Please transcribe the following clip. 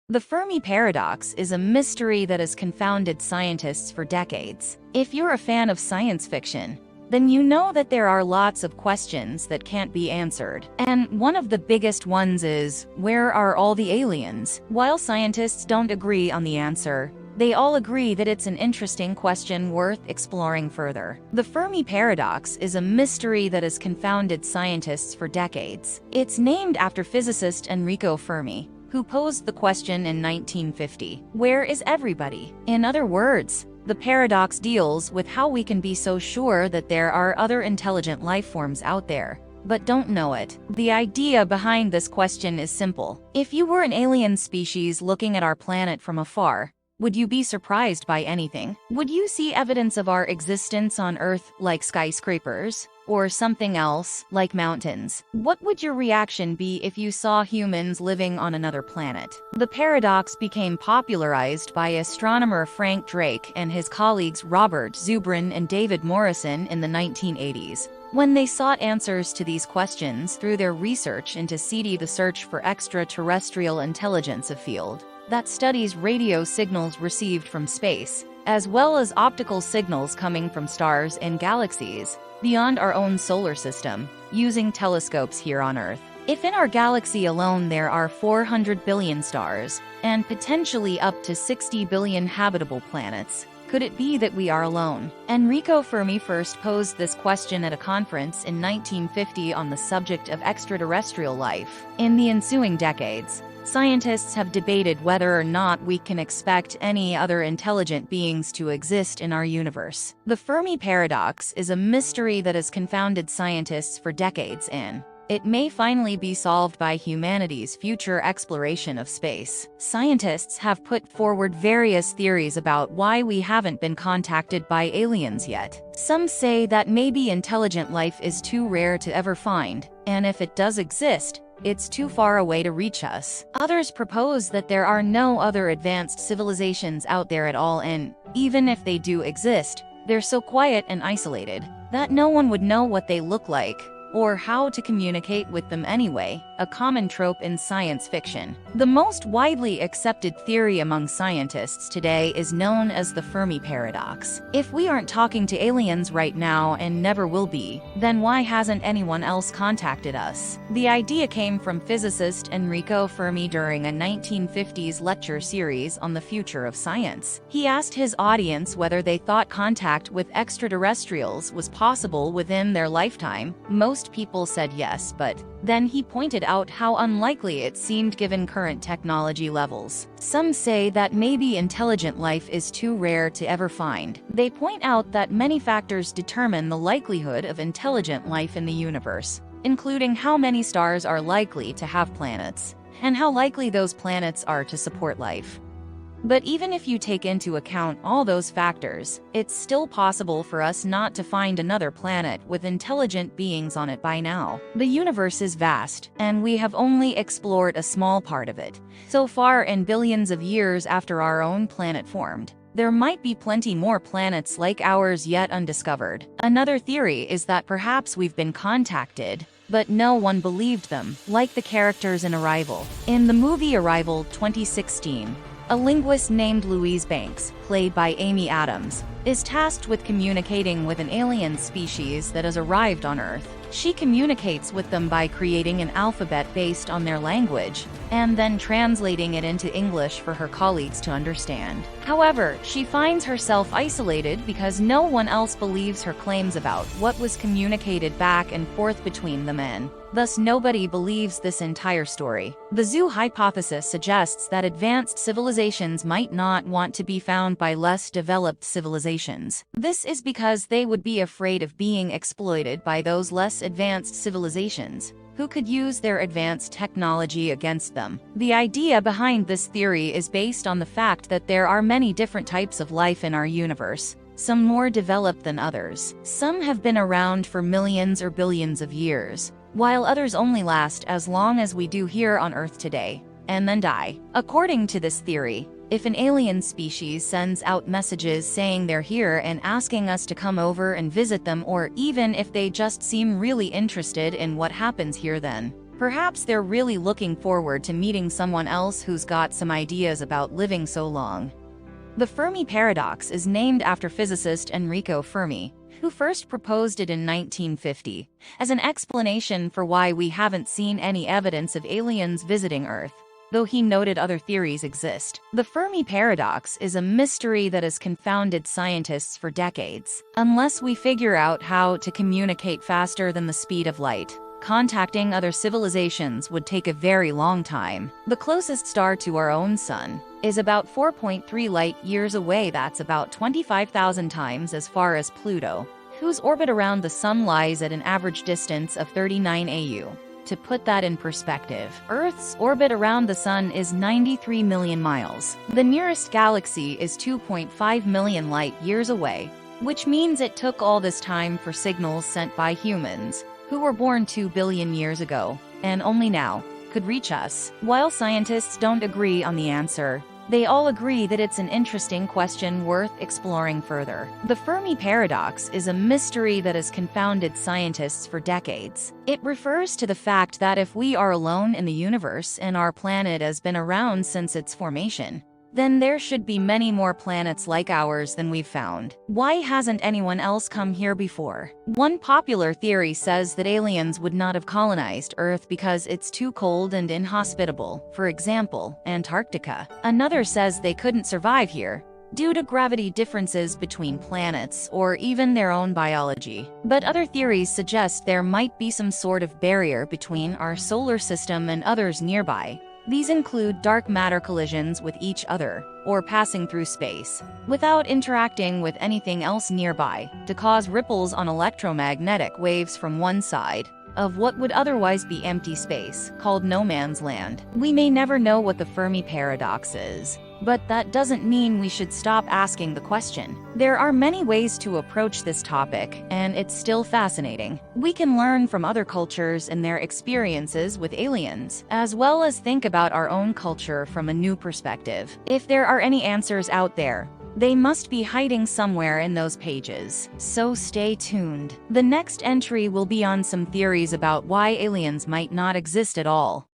The Fermi Paradox is a mystery that has confounded scientists for decades. If you're a fan of science fiction, then you know that there are lots of questions that can't be answered. And one of the biggest ones is, where are all the aliens? While scientists don't agree on the answer, they all agree that it's an interesting question worth exploring further. The Fermi Paradox is a mystery that has confounded scientists for decades. It's named after physicist Enrico Fermi, who posed the question in 1950, where is everybody? In other words, the paradox deals with how we can be so sure that there are other intelligent life forms out there, but don't know it. The idea behind this question is simple. If you were an alien species looking at our planet from afar, would you be surprised by anything? Would you see evidence of our existence on Earth like skyscrapers? Or something else, like mountains? What would your reaction be if you saw humans living on another planet? The paradox became popularized by astronomer Frank Drake and his colleagues Robert Zubrin and David Morrison in the 1980s. When they sought answers to these questions through their research into SETI, the search for extraterrestrial intelligence, a field that studies radio signals received from space, as well as optical signals coming from stars and galaxies beyond our own solar system, using telescopes here on Earth. If in our galaxy alone there are 400 billion stars, and potentially up to 60 billion habitable planets, could it be that we are alone? Enrico Fermi first posed this question at a conference in 1950 on the subject of extraterrestrial life. In the ensuing decades, scientists have debated whether or not we can expect any other intelligent beings to exist in our universe. The Fermi Paradox is a mystery that has confounded scientists for decades, and it may finally be solved by humanity's future exploration of space. Scientists have put forward various theories about why we haven't been contacted by aliens yet. Some say that maybe intelligent life is too rare to ever find, and if it does exist, it's too far away to reach us. Others propose that there are no other advanced civilizations out there at all, and even if they do exist, they're so quiet and isolated that no one would know what they look like or how to communicate with them anyway, a common trope in science fiction. The most widely accepted theory among scientists today is known as the Fermi Paradox. If we aren't talking to aliens right now and never will be, then why hasn't anyone else contacted us? The idea came from physicist Enrico Fermi during a 1950s lecture series on the future of science. He asked his audience whether they thought contact with extraterrestrials was possible within their lifetime. Most people said yes, but then he pointed out how unlikely it seemed given current technology levels. Some say that maybe intelligent life is too rare to ever find. They point out that many factors determine the likelihood of intelligent life in the universe, including how many stars are likely to have planets, and how likely those planets are to support life. But even if you take into account all those factors, it's still possible for us not to find another planet with intelligent beings on it by now. The universe is vast, and we have only explored a small part of it. So far, in billions of years after our own planet formed, there might be plenty more planets like ours yet undiscovered. Another theory is that perhaps we've been contacted, but no one believed them, like the characters in Arrival. In the movie Arrival 2016, a linguist named Louise Banks, played by Amy Adams, is tasked with communicating with an alien species that has arrived on Earth. She communicates with them by creating an alphabet based on their language, and then translating it into English for her colleagues to understand. However, she finds herself isolated because no one else believes her claims about what was communicated back and forth between the men. Thus, nobody believes this entire story. The zoo hypothesis suggests that advanced civilizations might not want to be found by less developed civilizations. This is because they would be afraid of being exploited by those less advanced civilizations, who could use their advanced technology against them. The idea behind this theory is based on the fact that there are many different types of life in our universe, some more developed than others. Some have been around for millions or billions of years, while others only last as long as we do here on Earth today, and then die. According to this theory, if an alien species sends out messages saying they're here and asking us to come over and visit them, or even if they just seem really interested in what happens here, then Perhaps they're really looking forward to meeting someone else who's got some ideas about living so long. The Fermi Paradox is named after physicist Enrico Fermi, who first proposed it in 1950, as an explanation for why we haven't seen any evidence of aliens visiting Earth, though he noted other theories exist. The Fermi Paradox is a mystery that has confounded scientists for decades. Unless we figure out how to communicate faster than the speed of light, contacting other civilizations would take a very long time. The closest star to our own sun is about 4.3 light-years away. That's about 25,000 times as far as Pluto, whose orbit around the sun lies at an average distance of 39 AU. To put that in perspective, Earth's orbit around the sun is 93 million miles. The nearest galaxy is 2.5 million light-years away, which means it took all this time for signals sent by humans, who were born 2 billion years ago, and only now, could reach us. While scientists don't agree on the answer, they all agree that it's an interesting question worth exploring further. The Fermi Paradox is a mystery that has confounded scientists for decades. It refers to the fact that if we are alone in the universe and our planet has been around since its formation, then there should be many more planets like ours than we've found. Why hasn't anyone else come here before? One popular theory says that aliens would not have colonized Earth because it's too cold and inhospitable, for example, Antarctica. Another says they couldn't survive here due to gravity differences between planets or even their own biology. But other theories suggest there might be some sort of barrier between our solar system and others nearby. These include dark matter collisions with each other, or passing through space, without interacting with anything else nearby, to cause ripples on electromagnetic waves from one side of what would otherwise be empty space, called no man's land. We may never know what the Fermi Paradox is, but that doesn't mean we should stop asking the question. There are many ways to approach this topic, and it's still fascinating. We can learn from other cultures and their experiences with aliens, as well as think about our own culture from a new perspective. If there are any answers out there, they must be hiding somewhere in those pages, so stay tuned. The next entry will be on some theories about why aliens might not exist at all.